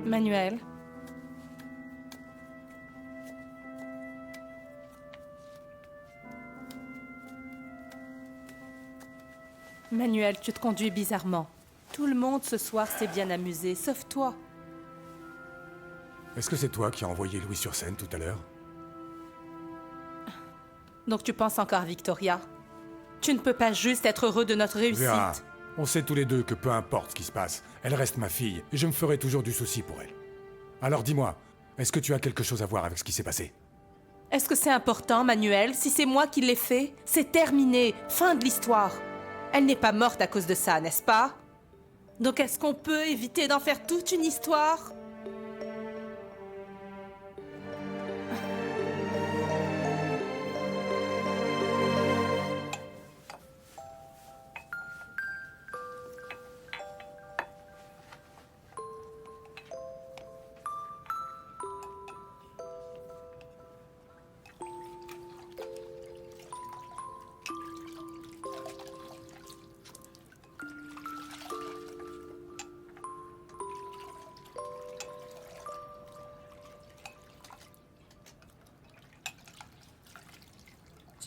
Manuel. Manuel, tu te conduis bizarrement. Tout le monde ce soir s'est bien amusé, sauf toi. Est-ce que c'est toi qui as envoyé Louis sur scène tout à l'heure? Donc tu penses encore à Victoria? Tu ne peux pas juste être heureux de notre réussite. Vera, on sait tous les deux que peu importe ce qui se passe, elle reste ma fille, et je me ferai toujours du souci pour elle. Alors dis-moi, est-ce que tu as quelque chose à voir avec ce qui s'est passé? Est-ce que c'est important, Manuel? Si c'est moi qui l'ai fait, c'est terminé. Fin de l'histoire. Elle n'est pas morte à cause de ça, n'est-ce pas? Donc est-ce qu'on peut éviter d'en faire toute une histoire?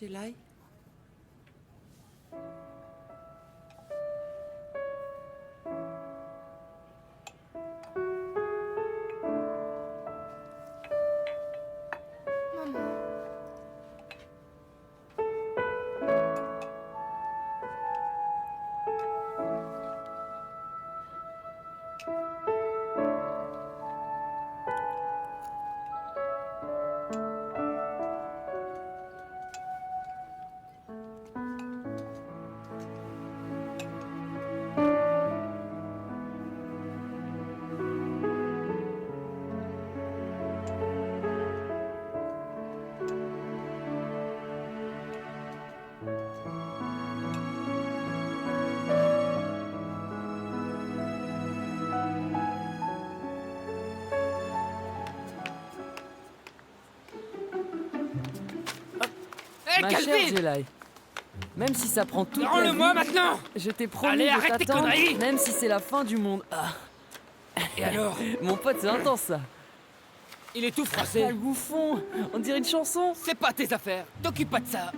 Jelai? Hé, Ma chère Calvin! Jelai, même si ça prend toute la Rends-le-moi vie, maintenant! je t'ai promis Allez, de arrête tes t'attendre, conneries! même si c'est la fin du monde. Ah, Et alors? mon pote, c'est intense ça. Il est tout Ah, froissé. le bouffon, on dirait une chanson. C'est pas tes affaires. T'occupe pas de ça.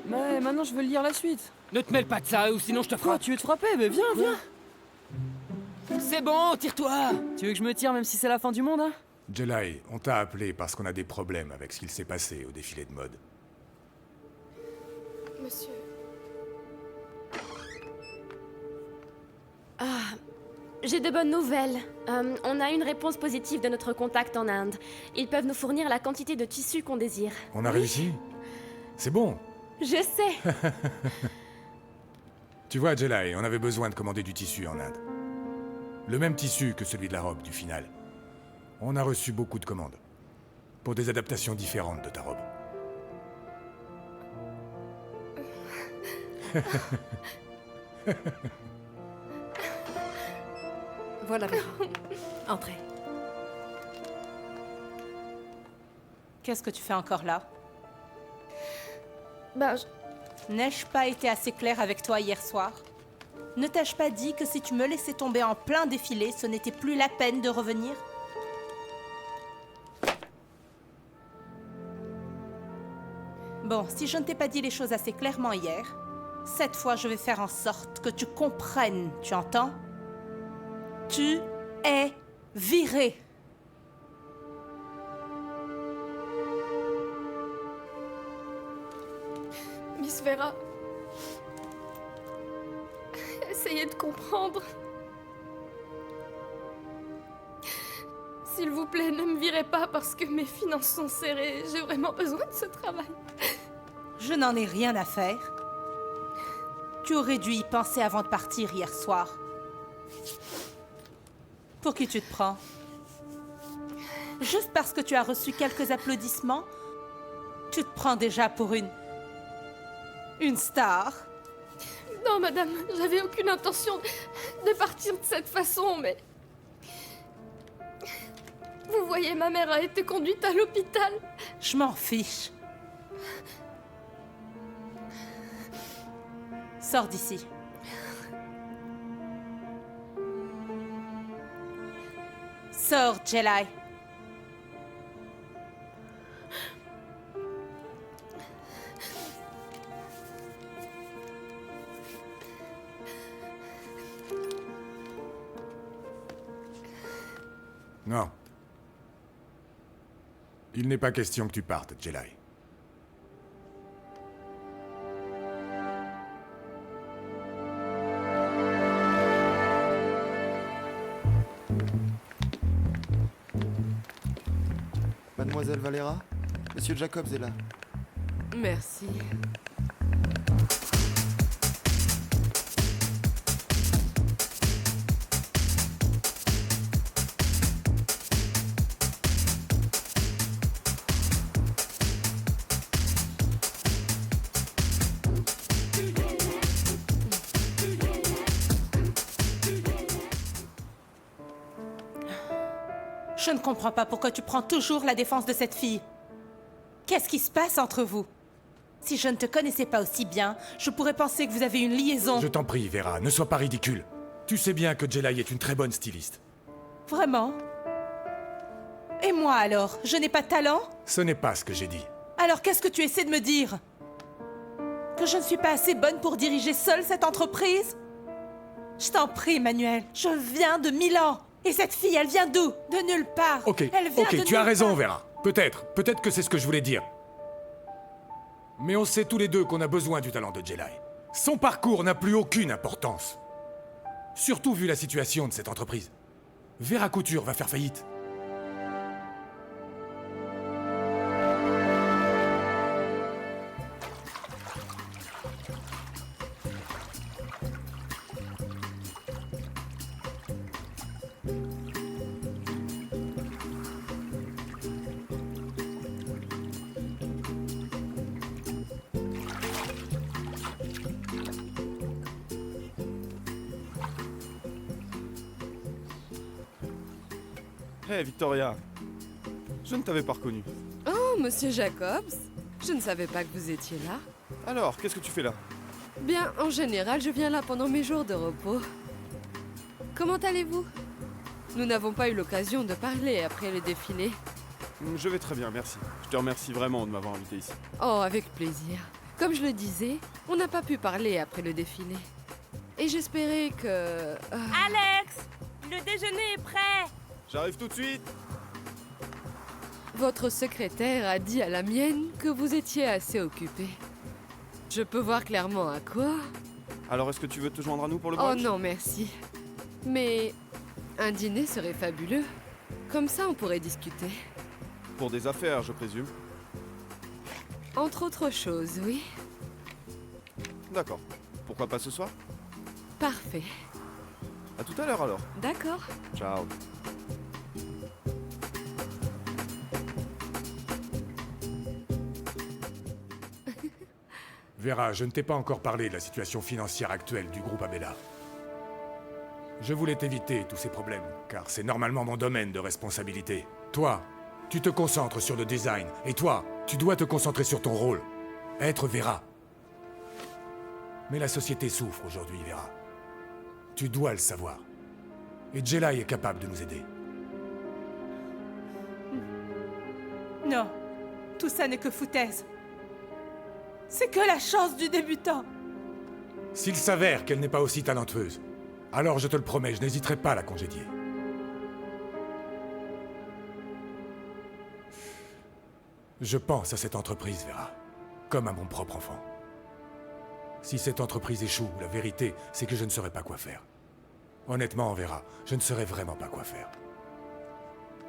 Mais maintenant je veux lire la suite. Ne te mêle pas de ça, ou sinon je te Quoi, frappe. tu veux te frapper? Mais viens, viens. C'est bon, tire-toi! Tu veux que je me tire même si c'est la fin du monde, hein? Jelai, on t'a appelé parce qu'on a des problèmes avec ce qu'il s'est passé au défilé de mode. Monsieur. J'ai de bonnes nouvelles. On a une réponse positive de notre contact en Inde. Ils peuvent nous fournir la quantité de tissu qu'on désire. On a réussi? C'est bon. Je sais. Tu vois, Jelai, on avait besoin de commander du tissu en Inde. Le même tissu que celui de la robe du final. On a reçu beaucoup de commandes. Pour des adaptations différentes de ta robe. Voilà, Vera. Entrez. Qu'est-ce que tu fais encore là? N'ai-je pas été assez claire avec toi hier soir? Ne t'ai-je pas dit que si tu me laissais tomber en plein défilé, ce n'était plus la peine de revenir? Bon, si je ne t'ai pas dit les choses assez clairement hier, cette fois je vais faire en sorte que tu comprennes, tu entends? Tu es viré. Miss Vera. Essayez de comprendre. S'il vous plaît, ne me virez pas parce que mes finances sont serrées. J'ai vraiment besoin de ce travail. Je n'en ai rien à faire. Tu aurais dû y penser avant de partir hier soir. Pour qui tu te prends? Juste parce que tu as reçu quelques applaudissements, tu te prends déjà pour une star? Non, madame, j'avais aucune intention de partir de cette façon, mais... Vous voyez, ma mère a été conduite à l'hôpital. Je m'en fiche. Sors d'ici. Sors, Jelai. Non. Il n'est pas question que tu partes, Jelai. Mademoiselle Valera, Monsieur Jacobs est là. Merci. Je ne comprends pas pourquoi tu prends toujours la défense de cette fille. Qu'est-ce qui se passe entre vous? Si je ne te connaissais pas aussi bien, je pourrais penser que vous avez une liaison. Je t'en prie, Vera, ne sois pas ridicule. Tu sais bien que Jelai est une très bonne styliste. Vraiment? Et moi alors? Je n'ai pas de talent? Ce n'est pas ce que j'ai dit. Alors qu'est-ce que tu essaies de me dire? Que je ne suis pas assez bonne pour diriger seule cette entreprise? Je t'en prie, Manuel, je viens de Milan. Et cette fille, elle vient d'où? De nulle part. Ok, Elle vient de tu as nulle raison, part. Vera. Peut-être que c'est ce que je voulais dire. Mais on sait tous les deux qu'on a besoin du talent de Jelai. Son parcours n'a plus aucune importance. Surtout vu la situation de cette entreprise. Vera Couture va faire faillite. Hé, Victoria. Je ne t'avais pas reconnu. Oh, Monsieur Jacobs, je ne savais pas que vous étiez là. Alors, qu'est-ce que tu fais là? Bien, en général, je viens là pendant mes jours de repos. Comment allez-vous? Nous n'avons pas eu l'occasion de parler après le défilé. Je vais très bien, merci. Je te remercie vraiment de m'avoir invité ici. Oh, avec plaisir. Comme je le disais, on n'a pas pu parler après le défilé. Et j'espérais que... Alex, le déjeuner est prêt. J'arrive tout de suite. Votre secrétaire a dit à la mienne que vous étiez assez occupé. Je peux voir clairement à quoi? Alors, est-ce que tu veux te joindre à nous pour le Oh brunch? non, merci. Mais un dîner serait fabuleux. Comme ça, on pourrait discuter. Pour des affaires, je présume. Entre autres choses, oui. D'accord. Pourquoi pas ce soir? Parfait. À tout à l'heure alors. D'accord. Ciao. Vera, je ne t'ai pas encore parlé de la situation financière actuelle du groupe Abella. Je voulais t'éviter tous ces problèmes, car c'est normalement mon domaine de responsabilité. Toi, tu te concentres sur le design, et toi, tu dois te concentrer sur ton rôle. Être Vera. Mais la société souffre aujourd'hui, Vera. Tu dois le savoir. Et Jelai est capable de nous aider. Non, tout ça n'est que foutaise. C'est que la chance du débutant. S'il s'avère qu'elle n'est pas aussi talentueuse, alors je te le promets, je n'hésiterai pas à la congédier. Je pense à cette entreprise, Vera, comme à mon propre enfant. Si cette entreprise échoue, la vérité, c'est que je ne saurais pas quoi faire. Honnêtement, Vera, je ne saurais vraiment pas quoi faire.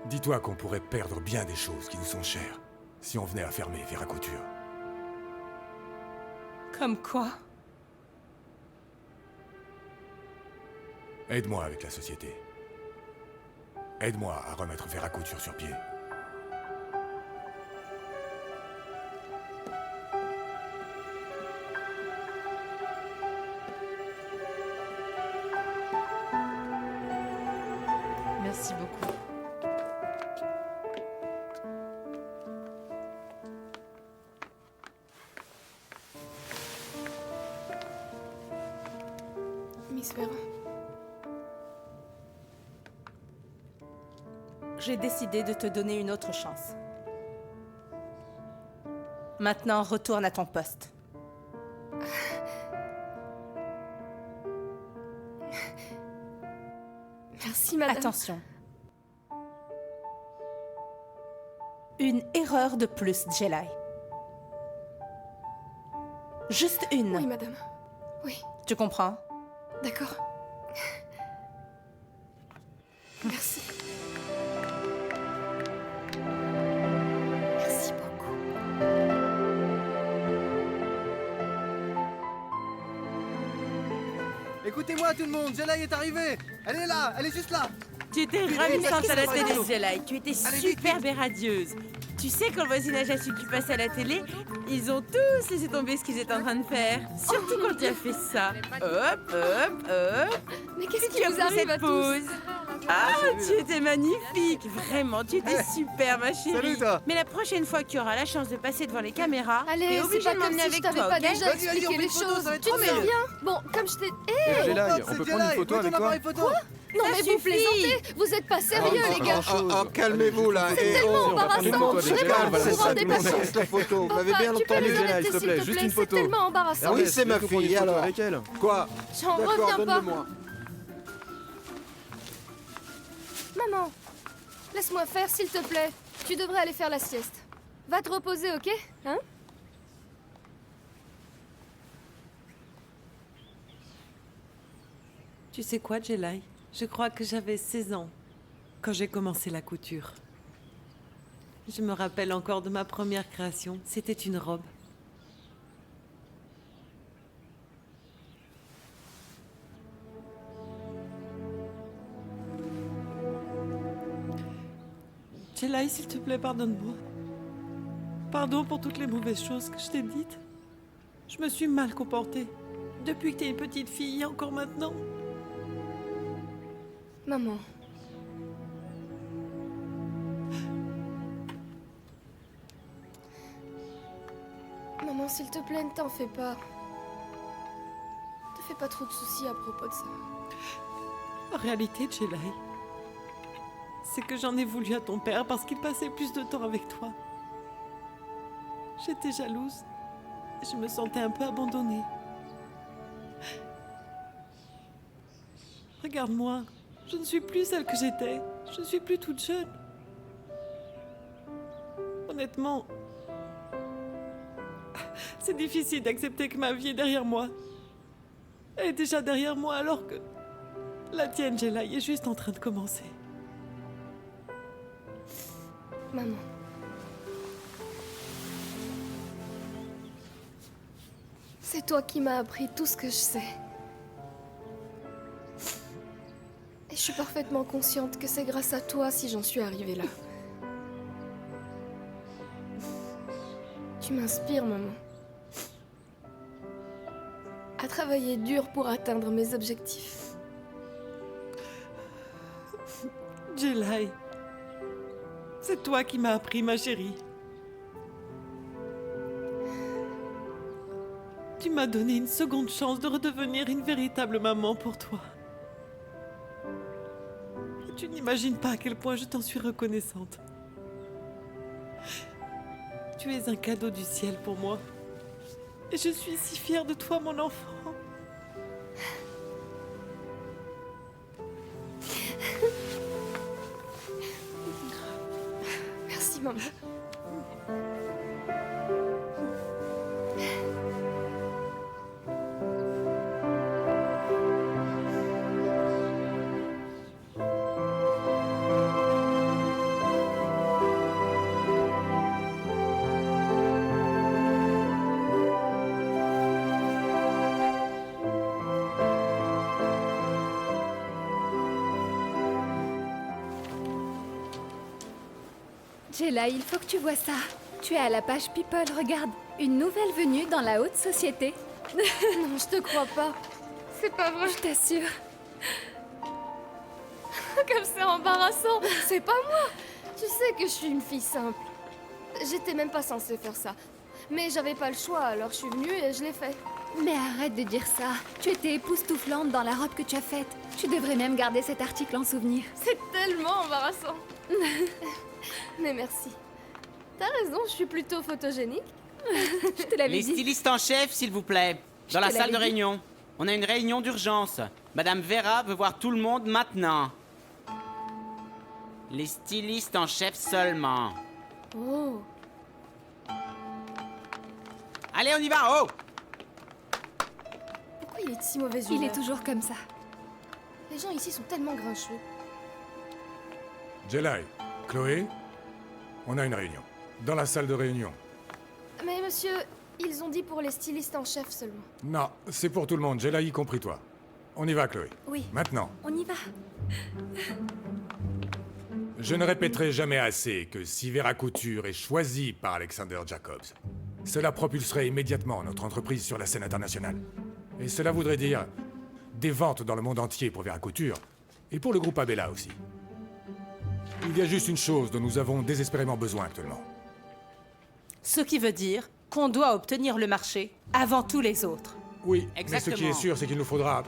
Dis-toi qu'on pourrait perdre bien des choses qui nous sont chères si on venait à fermer Vera Couture. Comme quoi? Aide-moi avec la société. Aide-moi à remettre Vera Couture sur pied. Merci beaucoup. Miss Vera. j'ai décidé de te donner une autre chance. Maintenant, retourne à ton poste. Merci, madame. Attention. Une erreur de plus, Jelai. Juste une. Oui, madame. Oui, Tu comprends? d'accord. Merci. Merci beaucoup. Écoutez-moi tout le monde, Jelai est arrivée. Elle est là, elle est juste là. Tu étais ravissante à la télé, Jelai. Tu étais superbe et radieuse. Tu sais, quand le voisinage a su que tu passais à la télé, ils ont tous laissé tomber ce qu'ils étaient en train de faire. Surtout quand tu as fait ça. Hop, hop, hop. Mais qu'est-ce Tu qui as vous pris arrive à cette tous? pause. Ah, tu étais magnifique. Vraiment, tu étais super, ma chérie. Salut, toi. Mais la prochaine fois que tu auras la chance de passer devant les caméras, Allez, t'es c'est obligé pas de comme m'emmener si je avec t'avais toi, pas ok? déjà Vas-y, on expliqué fait les une photo, choses. ça va être Tu te trop bien. souviens? Bon, comme je t'ai... Jelai, on peut prendre une photo avec toi? Non, mais vous plaisantez. Vous êtes pas sérieux, les gars. Calmez-vous là. C'est tellement embarrassant. Vraiment, vous vous rendez pas compte. La photo, vous m'avez bien Papa, tu peux entendu. les arrêter, s'il te s'il plaît, te juste plaît. une C'est photo. tellement embarrassant. Oui, c'est ma Est-ce qu'on prend une fille, photo alors. avec elle. Quoi? J'en D'accord, reviens pas. donne-le-moi. Maman, laisse-moi faire, s'il te plaît. Tu devrais aller faire la sieste. Va te reposer, ok? Hein? Tu sais quoi, Jelai? Je crois que j'avais 16 ans quand j'ai commencé la couture. Je me rappelle encore de ma première création. C'était une robe. Jelai, s'il te plaît, pardonne-moi. Pardon pour toutes les mauvaises choses que je t'ai dites. Je me suis mal comportée. Depuis que t'es une petite fille, et encore maintenant. Maman. Maman, s'il te plaît, ne t'en fais pas. Te fais pas trop de soucis à propos de ça. En réalité, Jelai, c'est que j'en ai voulu à ton père parce qu'il passait plus de temps avec toi. J'étais jalouse. Je me sentais un peu abandonnée. Regarde-moi, je ne suis plus celle que j'étais. Je ne suis plus toute jeune. Honnêtement, c'est difficile d'accepter que ma vie est derrière moi. Elle est déjà derrière moi alors que la tienne, Jelai, est juste en train de commencer. Maman. C'est toi qui m'as appris tout ce que je sais. Et je suis parfaitement consciente que c'est grâce à toi si j'en suis arrivée là. Tu m'inspires, maman. À travailler dur pour atteindre mes objectifs. Jelai, c'est toi qui m'as appris, ma chérie. Tu m'as donné une seconde chance de redevenir une véritable maman pour toi. Et tu n'imagines pas à quel point je t'en suis reconnaissante. Tu es un cadeau du ciel pour moi. Et je suis si fière de toi, mon enfant. Merci, maman. Jelai, il faut que tu vois ça. Tu es à la page People, regarde. Une nouvelle venue dans la haute société. Non, je te crois pas. C'est pas vrai. Je t'assure. Comme c'est embarrassant. C'est pas moi. Tu sais que je suis une fille simple. J'étais même pas censée faire ça. Mais j'avais pas le choix, alors je suis venue et je l'ai fait. Mais arrête de dire ça. Tu étais époustouflante dans la robe que tu as faite. Tu devrais même garder cet article en souvenir. C'est tellement embarrassant. Mais merci. T'as raison, je suis plutôt photogénique. Je te l'avais Les dit. stylistes en chef, s'il vous plaît. Dans la te salle de l'avais dit. réunion. On a une réunion d'urgence. Madame Vera veut voir tout le monde maintenant. Les stylistes en chef seulement. Oh. Allez, on y va, oh! Pourquoi il est de si mauvaise humeur? Il est toujours comme ça. Les gens ici sont tellement grincheux. Jelai, Chloé, on a une réunion. Dans la salle de réunion. Mais monsieur, ils ont dit pour les stylistes en chef seulement. Non, c'est pour tout le monde, Jelai y compris toi. On y va, Chloé. Oui. Maintenant. On y va. Je ne répéterai jamais assez que si Vera Couture est choisie par Alexander Jacobs, cela propulserait immédiatement notre entreprise sur la scène internationale. Et cela voudrait dire des ventes dans le monde entier pour Vera Couture, et pour le groupe Abella aussi. Il y a juste une chose dont nous avons désespérément besoin actuellement. Ce qui veut dire qu'on doit obtenir le marché avant tous les autres. Oui, Exactement. mais ce qui est sûr, c'est qu'il nous faudra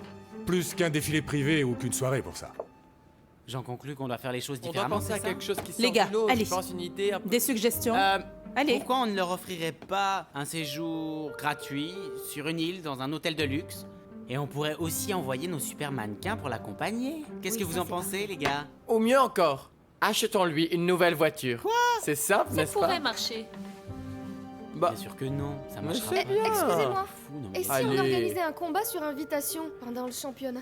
plus qu'un défilé privé ou qu'une soirée pour ça. J'en conclus qu'on doit faire les choses On doit différemment, penser à c'est ça? quelque chose qui sort Les gars, du lot, allez. je pense une idée un peu... Des suggestions Allez. Pourquoi on ne leur offrirait pas un séjour gratuit sur une île dans un hôtel de luxe? Et on pourrait aussi envoyer nos super mannequins pour l'accompagner. Qu'est-ce que vous en pensez, les gars? Ou mieux encore, achetons-lui une nouvelle voiture. Quoi? C'est simple, n'est-ce pas? marcher. Bah, Bien sûr que non, ça mais marchera c'est pas. bien. Excusez-moi. Fou, non, Et si Allez. on organisait un combat sur invitation pendant le championnat?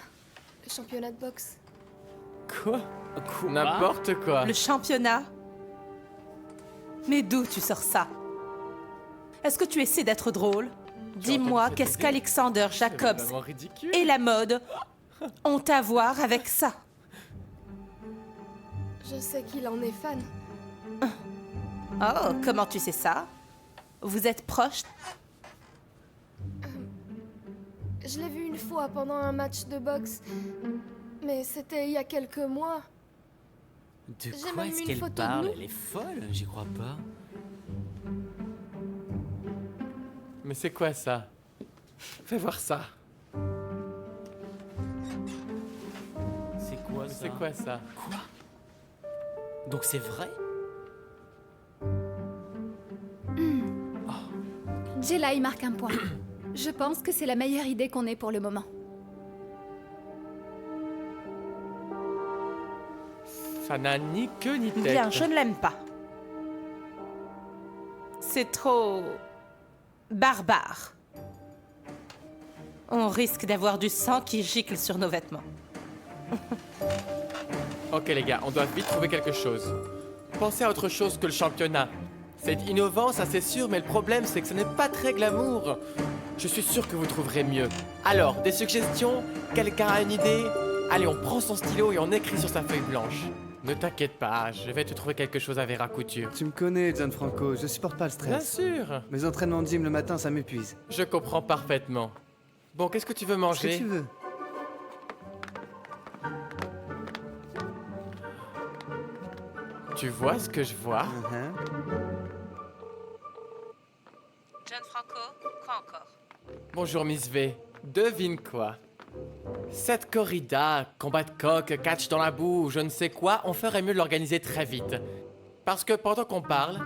Le championnat de boxe. quoi? Quoi? N'importe quoi. Le championnat? Mais d'où tu sors ça? Est-ce que tu essaies d'être drôle? Dis-moi, entendu cette qu'est-ce idée? qu'Alexander C'est Jacobs vraiment ridicule. et la mode ont à voir avec ça? Je sais qu'il en est fan. Oh, comment tu sais ça? Vous êtes proches? Je l'ai vu une fois pendant un match de boxe. Mais c'était il y a quelques mois. De J'ai quoi même est-ce une qu'elle photo de parle? nous. Elle est folle, j'y crois pas. Mais c'est quoi ça? Fais voir ça. C'est quoi ça? C'est quoi ça? Quoi? Donc c'est vrai? Jelai marque un point. Je pense que c'est la meilleure idée qu'on ait pour le moment. Ça n'a ni queue ni tête. Bien, je ne l'aime pas. C'est trop... barbare. On risque d'avoir du sang qui gicle sur nos vêtements. Ok les gars, on doit vite trouver quelque chose. Pensez à autre chose que le championnat. C'est innovant, ça c'est sûr, mais le problème c'est que ce n'est pas très glamour. Je suis sûr que vous trouverez mieux. Alors, des suggestions? Quelqu'un a une idée? Allez, on prend son stylo et on écrit sur sa feuille blanche. Ne t'inquiète pas, je vais te trouver quelque chose à Vera Couture. Tu me connais, Gianfranco, je supporte pas le Bien stress. sûr. Mes entraînements de gym le matin, ça m'épuise. Je comprends parfaitement. Bon, qu'est-ce que tu veux Ce manger? que tu veux. Tu vois ce que je vois? Gianfranco, quoi encore? Bonjour Miss V. Devine quoi? Cette corrida, combat de coq, catch dans la boue, ou je ne sais quoi, on ferait mieux de l'organiser très vite. Parce que pendant qu'on parle,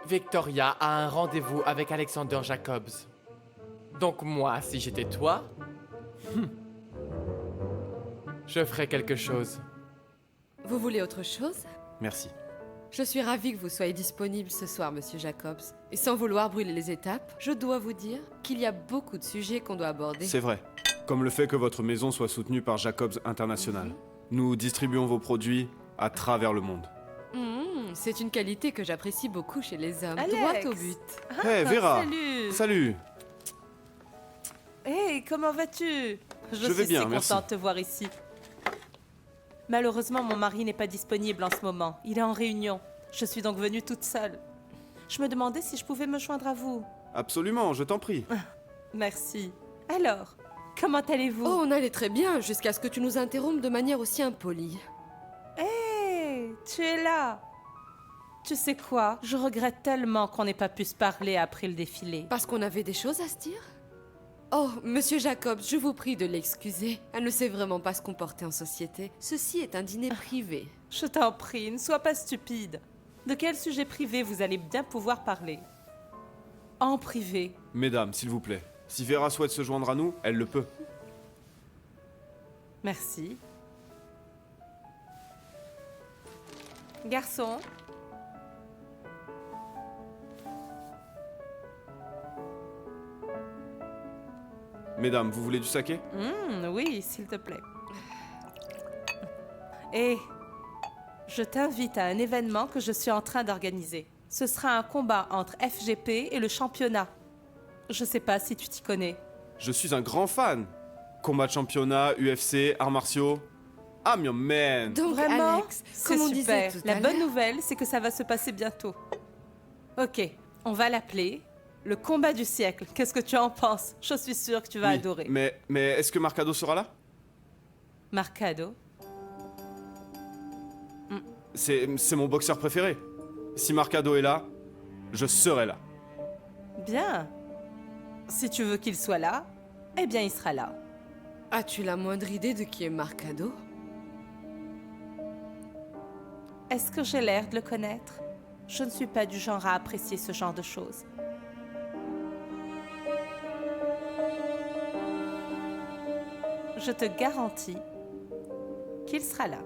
Victoria a un rendez-vous avec Alexander Jacobs. Donc moi, si j'étais toi, je ferais quelque chose. Vous voulez autre chose? Merci. Je suis ravie que vous soyez disponible ce soir, monsieur Jacobs. Et sans vouloir brûler les étapes, je dois vous dire qu'il y a beaucoup de sujets qu'on doit aborder. C'est vrai. Comme le fait que votre maison soit soutenue par Jacobs International. Nous distribuons vos produits à travers le monde. C'est une qualité que j'apprécie beaucoup chez les hommes. Alex. Droit au but. Hé, Vera! Salut. Salut! Hey, comment vas-tu? Je vais suis bien, si merci. contente de te voir ici. Malheureusement, mon mari n'est pas disponible en ce moment. Il est en réunion. Je suis donc venue toute seule. Je me demandais si je pouvais me joindre à vous. Absolument, je t'en prie. Merci. Alors, comment allez-vous? Oh, on allait très bien, jusqu'à ce que tu nous interrompes de manière aussi impolie. Hé, tu es là. Tu sais quoi? Je regrette tellement qu'on n'ait pas pu se parler après le défilé. Parce qu'on avait des choses à se dire? Oh, monsieur Jacobs, je vous prie de l'excuser. Elle ne sait vraiment pas se comporter en société. Ceci est un dîner privé. Je t'en prie, ne sois pas stupide. De quel sujet privé vous allez bien pouvoir parler? En privé. Mesdames, s'il vous plaît. Si Vera souhaite se joindre à nous, elle le peut. Merci. Garçon. Mesdames, vous voulez du saké? Oui, s'il te plaît. Et je t'invite à un événement que je suis en train d'organiser. Ce sera un combat entre FGP et le championnat. Je sais pas si tu t'y connais. Je suis un grand fan. Combat de championnat, UFC, arts martiaux. I'm your man. Donc, Vraiment, Alex, c'est comme on super. disait tout La à bonne l'heure- nouvelle, c'est que ça va se passer bientôt. Ok, on va l'appeler le combat du siècle. Qu'est-ce que tu en penses? Je suis sûre que tu vas Oui, adorer. Mais est-ce que Marcado sera là? Marcado. C'est mon boxeur préféré. Si Marcado est là, je serai là. Bien. Si tu veux qu'il soit là, eh bien il sera là. As-tu la moindre idée de qui est Marcado? Est-ce que j'ai l'air de le connaître? Je ne suis pas du genre à apprécier ce genre de choses. Je te garantis qu'il sera là.